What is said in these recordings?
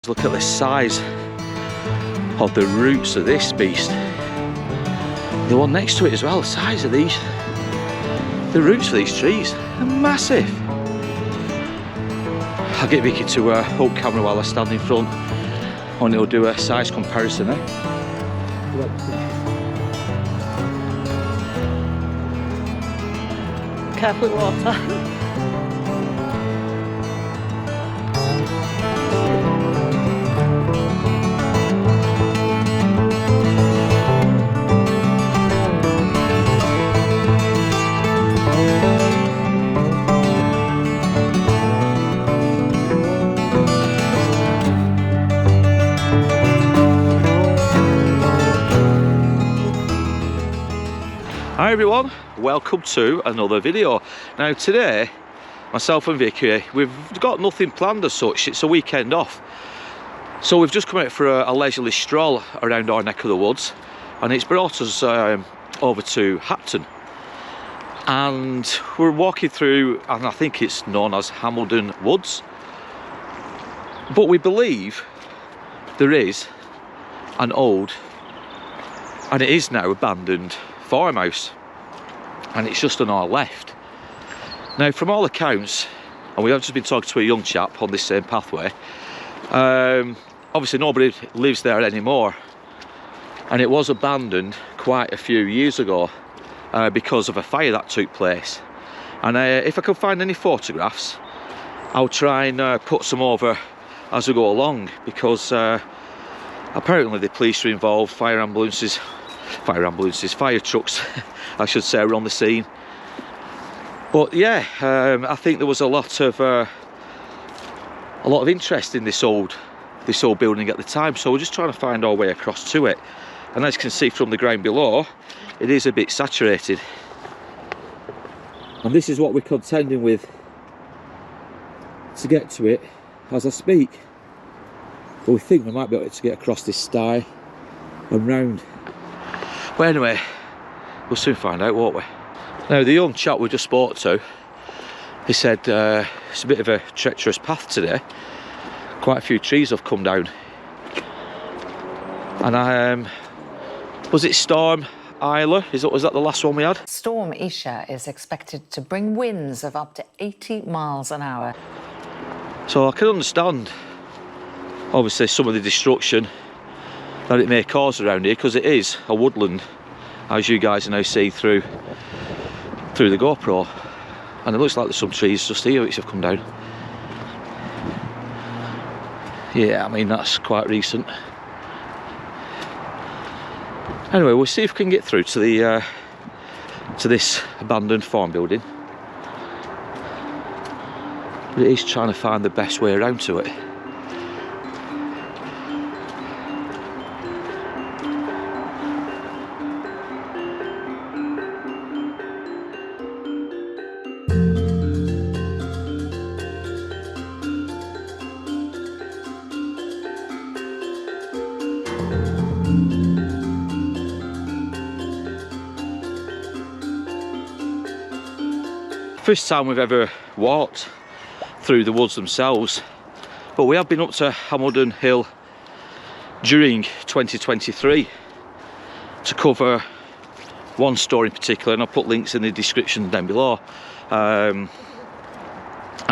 Look at the size of the roots of this beast. The one next to it as well, the size of these. The roots of these trees are massive. I'll get Vicky to hold camera while I stand in front and it'll do a size comparison. Careful with water. Hi everyone, welcome to another video. Now today, myself and Vicky, we've got nothing planned as such. It's a weekend off. So we've just come out for a leisurely stroll around our neck of the woods, and it's brought us over to Hameldon. And we're walking through, and I think it's known as Hameldon Woods. But we believe there is an old, and it is now abandoned, farmhouse, and it's just on our left. Now from all accounts, and we have just been talking to a young chap on this same pathway, obviously nobody lives there anymore, and it was abandoned quite a few years ago because of a fire that took place. And if I can find any photographs, I'll try and put some over as we go along, because apparently the police are involved, fire trucks I should say, are on the scene. But yeah, I think there was a lot of interest in this old building at the time, so we're just trying to find our way across to it. And as you can see from the ground below, it is a bit saturated, and this is what we're contending with to get to it as I speak. But we think we might be able to get across this sty and round. But anyway, we'll soon find out, won't we? Now, the young chap we just spoke to, he said it's a bit of a treacherous path today. Quite a few trees have come down. And was it Storm Isla? Was that the last one we had? Storm Isha is expected to bring winds of up to 80 miles an hour. So I can understand, obviously, some of the destruction that it may cause around here, because it is a woodland, as you guys now see through the GoPro. And it looks like there's some trees just here which have come down. Yeah, I mean, that's quite recent. Anyway, we'll see if we can get through to this abandoned farm building. But it is trying to find the best way around to it. First time we've ever walked through the woods themselves, but we have been up to Hameldon Hill during 2023 to cover one story in particular, and I'll put links in the description down below. And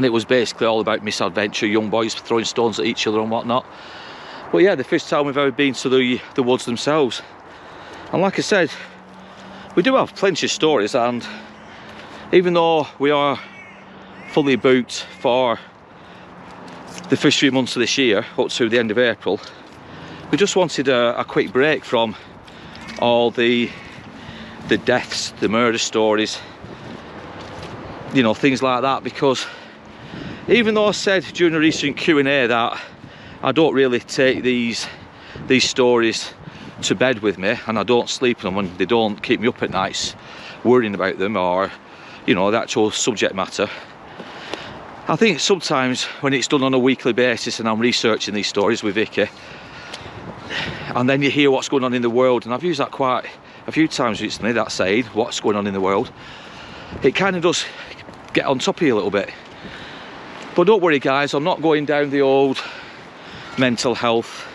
it was basically all about misadventure, young boys throwing stones at each other and whatnot. But yeah, the first time we've ever been to the woods themselves. And like I said, we do have plenty of stories, and even though we are fully booked for the first few months of this year, up to the end of April, we just wanted a quick break from all the deaths, the murder stories, you know, things like that, because even though I said during a recent Q&A that I don't really take these stories to bed with me, and I don't sleep on them, and they don't keep me up at nights worrying about them, or you know, the actual subject matter. I think sometimes when it's done on a weekly basis and I'm researching these stories with Vicky, and then you hear what's going on in the world, and I've used that quite a few times recently, that saying, what's going on in the world, it kind of does get on top of you a little bit. But don't worry guys, I'm not going down the old mental health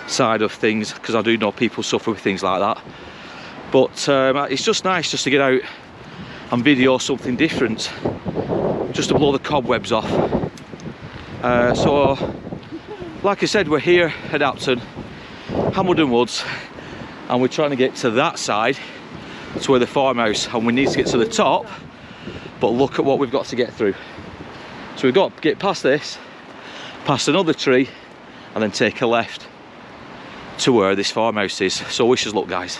side of things, because I do know people suffer with things like that. But it's just nice just to get out and video something different, just to blow the cobwebs off. So like I said, we're here at Upton, Hameldon Woods, and we're trying to get to that side, to where the farmhouse, and we need to get to the top, but look at what we've got to get through. So we've got to get past this, past another tree, and then take a left to where this farmhouse is. So wish us luck, guys.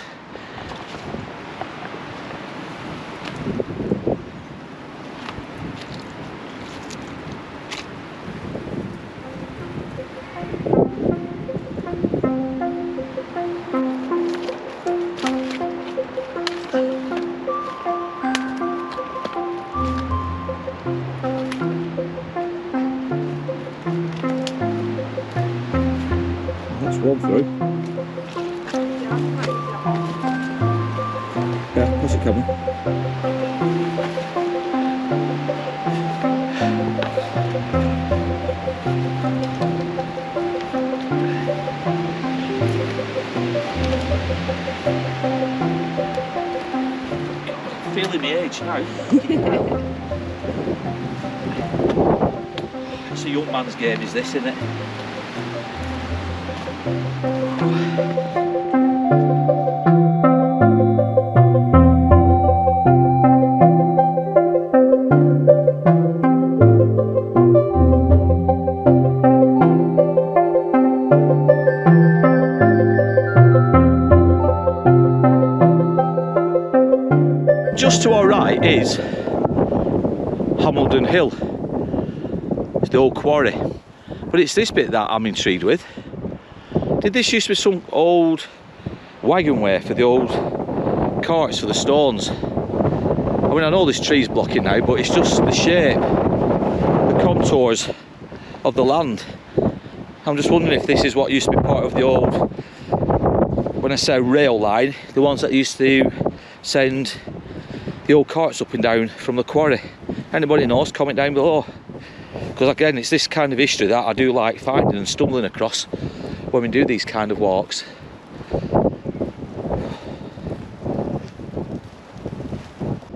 One through. Yeah, what's it coming? I'm feeling my age now. It's a young man's game, is this, isn't it? Just to our right is Hameldon Hill. It's the old quarry, but it's this bit that I'm intrigued with. Did this used to be some old wagon way for the old carts for the stones? I mean, I know this tree's blocking now, but it's just the shape, the contours of the land. I'm just wondering if this is what used to be part of the old, when I say rail line, the ones that used to send the old carts up and down from the quarry. Anybody knows, comment down below. Because again, it's this kind of history that I do like finding and stumbling across when we do these kind of walks.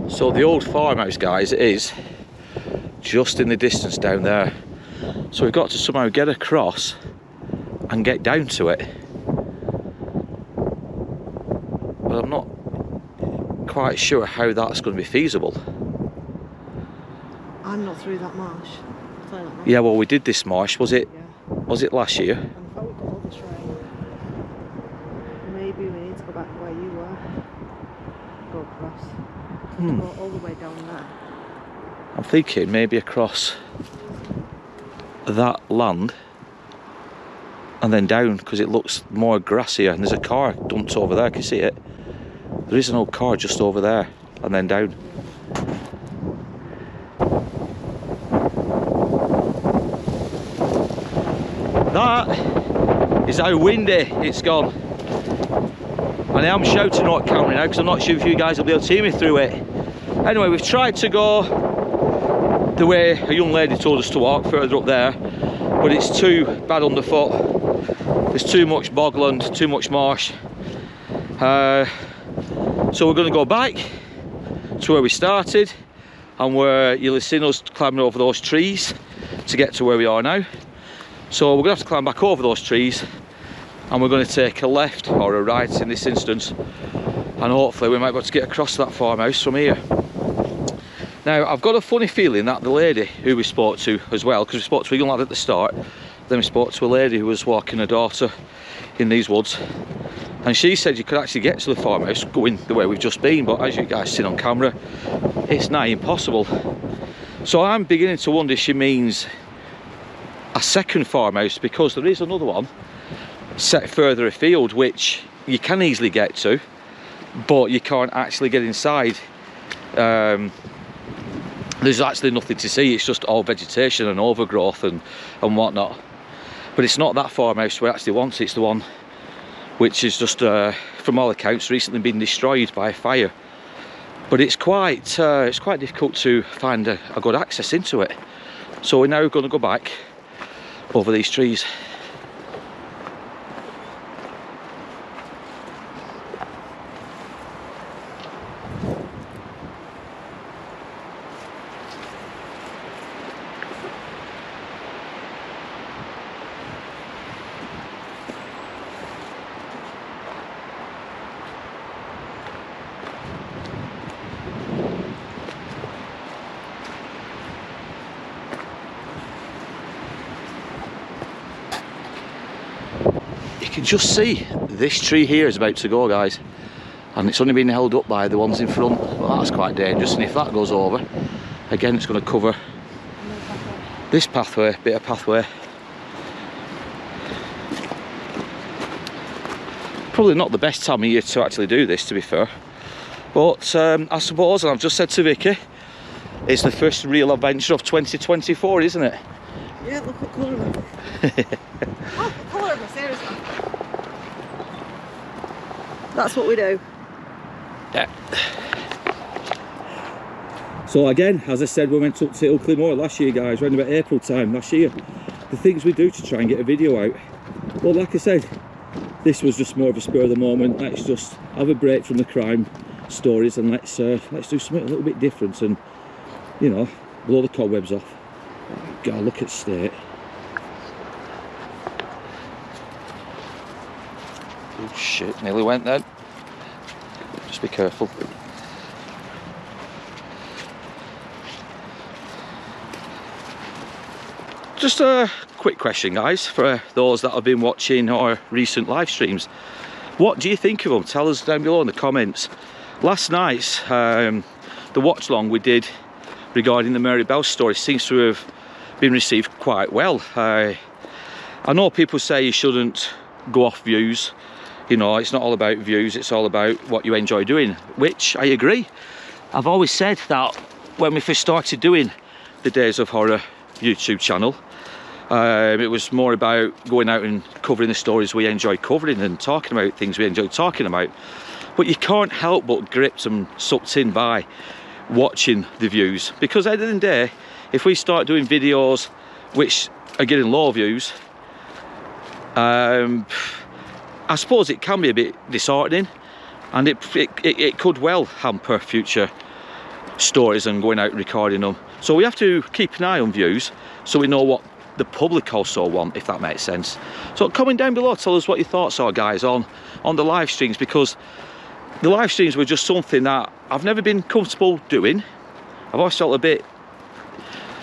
So the old farmhouse, guys, is just in the distance down there. So we've got to somehow get across and get down to it. But I'm not quite sure how that's going to be feasible. I'm not through that marsh. I'll tell you that much. Yeah, well, we did this marsh, was it? Yeah. Was it last year? And if I would go this way, maybe we need to go back where you were. Go across. Go all the way down there. I'm thinking maybe across that land and then down, because it looks more grassier, and there's a car dumped over there. Can you see it? There is an old car just over there, and then down. That is how windy it's gone. And I am shouting out camera now because I'm not sure if you guys will be able to see me through it. Anyway, we've tried to go the way a young lady told us to walk further up there, but it's too bad underfoot. There's too much bogland, too much marsh. So we're going to go back to where we started, and where you'll have seen us climbing over those trees to get to where we are now. So we're going to have to climb back over those trees, and we're going to take a left, or a right in this instance, and hopefully we might be able to get across that farmhouse from here. Now, I've got a funny feeling that the lady who we spoke to as well, because we spoke to a young lad at the start, then we spoke to a lady who was walking her daughter in these woods, and she said you could actually get to the farmhouse going the way we've just been, but as you guys seen on camera, it's nigh impossible. So I'm beginning to wonder if she means a second farmhouse, because there is another one set further afield which you can easily get to, but you can't actually get inside. There's actually nothing to see, it's just all vegetation and overgrowth and whatnot. But it's not that farmhouse we actually want, it's the one which is just, from all accounts, recently been destroyed by a fire. But it's quite difficult to find a good access into it. So we're now going to go back over these trees. you can just see this tree here is about to go, guys, and it's only been held up by the ones in front. Well, that's quite dangerous, and if that goes over again, it's going to cover this pathway, bit of pathway. Probably not the best time of year to actually do this, to be fair, but I suppose, and I've just said to Vicky, it's the first real adventure of 2024, isn't it? Yeah, look what colour of them. Oh, the colour of them, seriously. That's what we do. Yeah. So again, as I said, we went up to Ilkley Moor last year, guys, around about April time last year. The things we do to try and get a video out. Well, like I said, this was just more of a spur of the moment. Let's just have a break from the crime stories and let's do something a little bit different and, you know, blow the cobwebs off. God, look at state. Oh shit, nearly went then. Just be careful. Just a quick question, guys, for those that have been watching our recent live streams. What do you think of them? Tell us down below in the comments. Last night's the watch long we did regarding the Mary Bell story seems to have been received quite well. I know people say you shouldn't go off views. You know, it's not all about views, it's all about what you enjoy doing, which I agree. I've always said that when we first started doing the Days of Horror YouTube channel, it was more about going out and covering the stories we enjoy covering and talking about things we enjoy talking about. But you can't help but gripped and sucked in by watching the views, because at the end of the day, if we start doing videos which are getting low views, I suppose it can be a bit disheartening, and it could well hamper future stories and going out and recording them. So we have to keep an eye on views so we know what the public also want, if that makes sense. So comment down below, tell us what your thoughts are, guys, on the live streams, because the live streams were just something that I've never been comfortable doing. I've always felt a bit,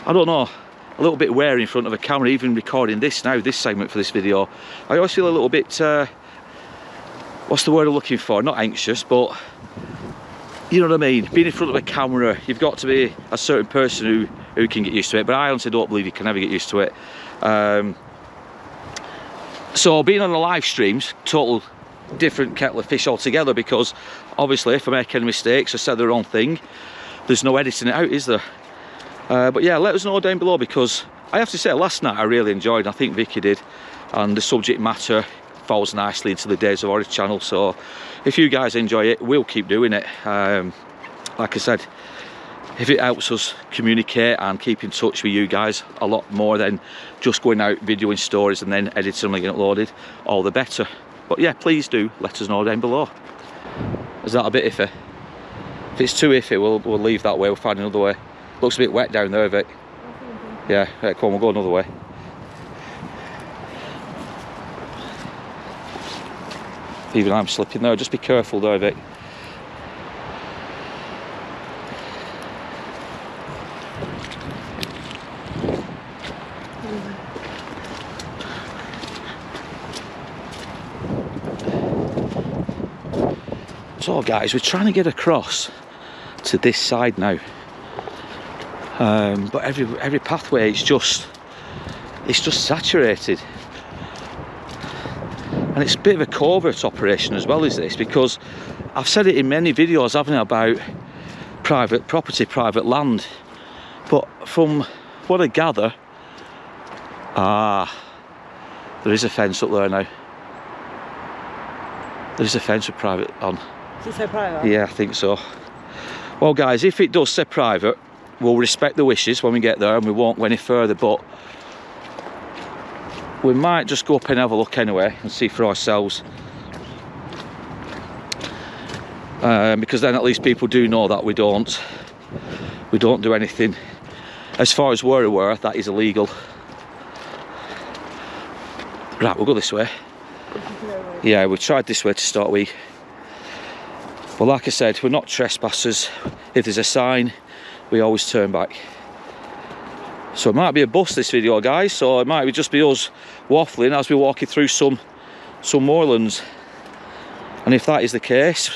I don't know, a little bit wary in front of a camera, even recording this now, this segment for this video. I always feel a little bit, what's the word I'm looking for? Not anxious, but you know what I mean? Being in front of a camera, you've got to be a certain person who can get used to it, but I honestly don't believe you can ever get used to it. So being on the live streams, total different kettle of fish altogether, because obviously if I make any mistakes or say the wrong thing, there's no editing it out, is there? But yeah, let us know down below, because I have to say last night I really enjoyed, I think Vicky did, and the subject matter falls nicely into the Days of Horror channel. So if you guys enjoy it, we'll keep doing it. Like I said, if it helps us communicate and keep in touch with you guys a lot more than just going out videoing stories and then editing them and getting uploaded, all the better. But yeah, please do let us know down below. Is that a bit iffy? If it's too iffy, we'll leave that way, we'll find another way. Looks a bit wet down there, Vic. Yeah, right, come on, we'll go another way. Even I'm slipping there, just be careful there, Vic. So guys, we're trying to get across to this side now, but every pathway it's just saturated, and it's a bit of a covert operation as well, is this, because I've said it in many videos, haven't I, about private property, private land, but from what I gather, there is a fence up there now. There's a fence with private on. Does it say private? Yeah, I think so. Well guys, if it does say private, we'll respect the wishes when we get there and we won't go any further, but we might just go up and have a look anyway and see for ourselves, because then at least people do know that we don't do anything, as far as we're aware, that is illegal. Right, we'll go this way. Yeah, we tried this way to start with. But like I said, we're not trespassers. If there's a sign, we always turn back. So it might be a bust, this video, guys, so it might just be us waffling as we're walking through some moorlands. And if that is the case,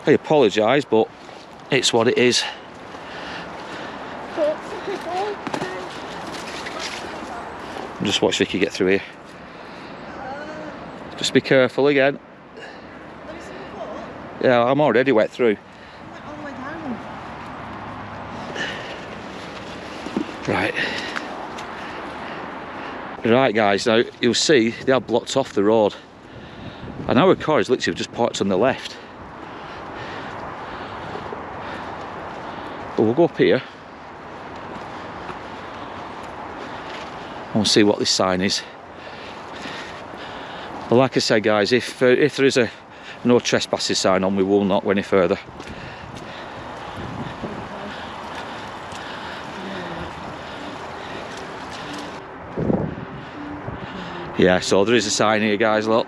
I apologise, but it's what it is. Just watch Vicky get through here. Just be careful again. Yeah, I'm already wet through. All the way down. Right guys, now you'll see they have blocked off the road. And our car is literally just parked on the left. But we'll go up here. And we'll see what this sign is. But like I said guys, if there is a no trespassing sign on, we will not go any further. Yeah, so there is a sign here guys, look.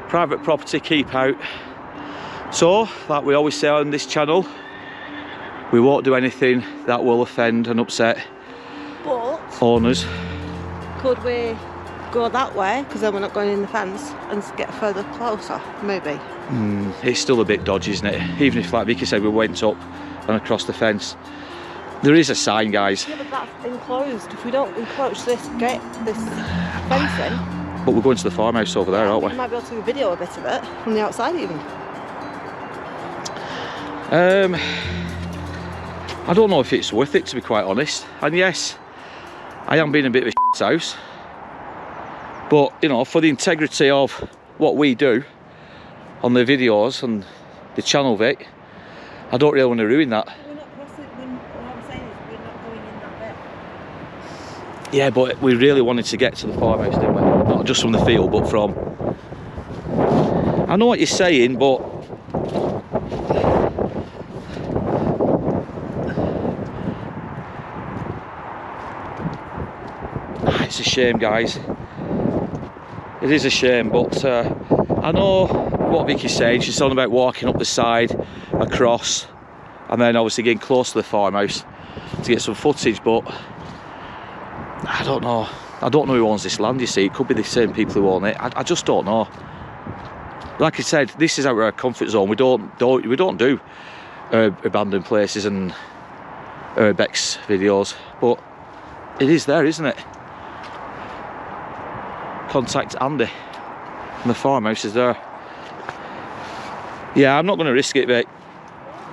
Private property, keep out. So, like we always say on this channel, we won't do anything that will offend and upset owners. Could we go that way, because then we're not going in the fence, and get further closer, maybe? It's still a bit dodgy, isn't it? Even if, like Vicky said, we went up and across the fence. There is a sign, guys. Yeah, but that's enclosed. If we don't encroach this gate, this fencing... But we're going to the farmhouse over there, aren't we? We might be able to video a bit of it, from the outside even. I don't know if it's worth it, to be quite honest. And yes, I am being a bit of a house. But, you know, for the integrity of what we do on the videos and the channel, Vic, I don't really want to ruin that. We're not crossing, what I'm saying is we're not going in that bit. Yeah, but we really wanted to get to the farmhouse, didn't we? Not just from the field, but from... I know what you're saying, but... It's a shame, guys. It is a shame, but I know what Vicky's saying. She's talking about walking up the side, across, and then obviously getting close to the farmhouse to get some footage, but I don't know. I don't know who owns this land, you see. It could be the same people who own it. I just don't know. Like I said, this is our comfort zone. We don't do abandoned places and urbex videos, but it is there, isn't it? Contact Andy, and the farmhouse is there. Yeah, I'm not going to risk it, mate.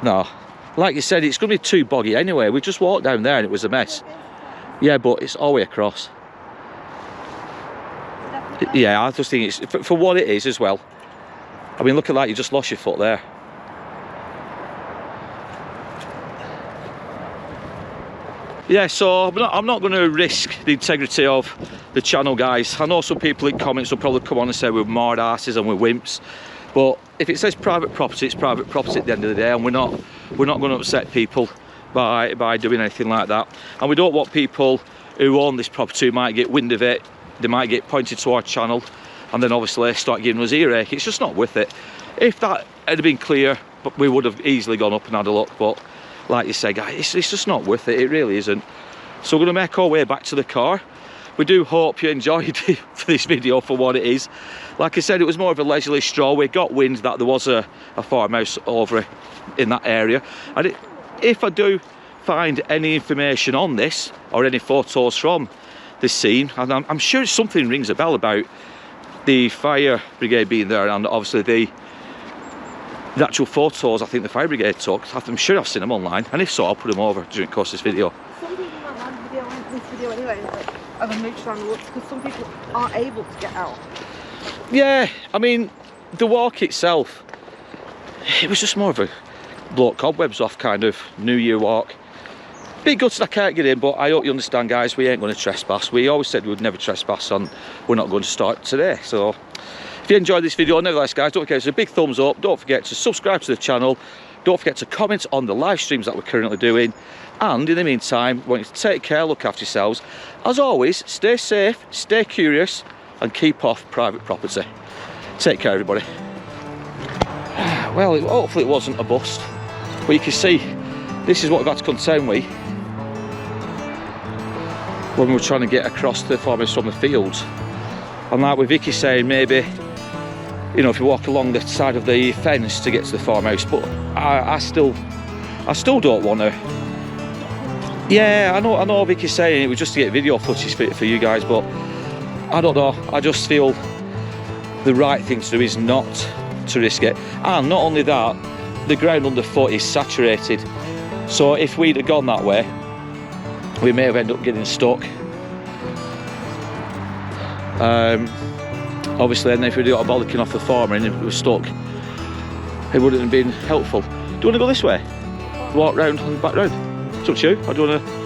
No, like you said, it's going to be too boggy anyway. We just walked down there and it was a mess. Yeah, but it's all the way across. Yeah, I just think it's for what it is as well. I mean, look at that, you just lost your foot there. Yeah, so I'm not going to risk the integrity of the channel, guys. I know some people in comments will probably come on and say we're mad asses and we're wimps, but if it says private property, it's private property at the end of the day, and we're not going to upset people by doing anything like that. And we don't want people who own this property who might get wind of it, they might get pointed to our channel and then obviously start giving us earache. It's just not worth it. If that had been clear, we would have easily gone up and had a look, but like you say, guys, it's just not worth it. It really isn't. So we're going to make our way back to the car. We do hope you enjoyed this video for what it is. Like I said, it was more of a leisurely stroll. We got wind that there was a farmhouse over in that area. And if I do find any information on this or any photos from this scene, and I'm sure something rings a bell about the fire brigade being there, and obviously the actual photos I think the fire brigade took. I'm sure I've seen them online, and if so, I'll put them over during the course of this video. Some people might like this video anyway, of a mooch around the woods, because some people aren't able to get out. Yeah, I mean, the walk itself, it was just more of a bloke cobwebs off kind of New Year walk. Bit gutted I can't get in, but I hope you understand, guys, we ain't going to trespass. We always said we would never trespass, and we're not going to start today. So if you enjoyed this video, nevertheless, guys, don't forget to give us a big thumbs up. Don't forget to subscribe to the channel. Don't forget to comment on the live streams that we're currently doing. And in the meantime, I want you to take care, look after yourselves. As always, stay safe, stay curious, and keep off private property. Take care, everybody. Well, hopefully it wasn't a bust. But you can see, this is what we've had to contend with. when we were trying to get across the farmhouse from the fields. And like with Vicky saying, maybe, you know, if you walk along the side of the fence to get to the farmhouse, but I still don't want to. Yeah, I know Vicky's saying it was just to get video footage for you guys, but I don't know. I just feel the right thing to do is not to risk it. And not only that, the ground underfoot is saturated. So if we'd have gone that way, we may have ended up getting stuck. Obviously, and if we got a bollocking off the farmer and it was stuck, it wouldn't have been helpful. Do you want to go this way? Walk round on the back road? It's up to you. I don't want to.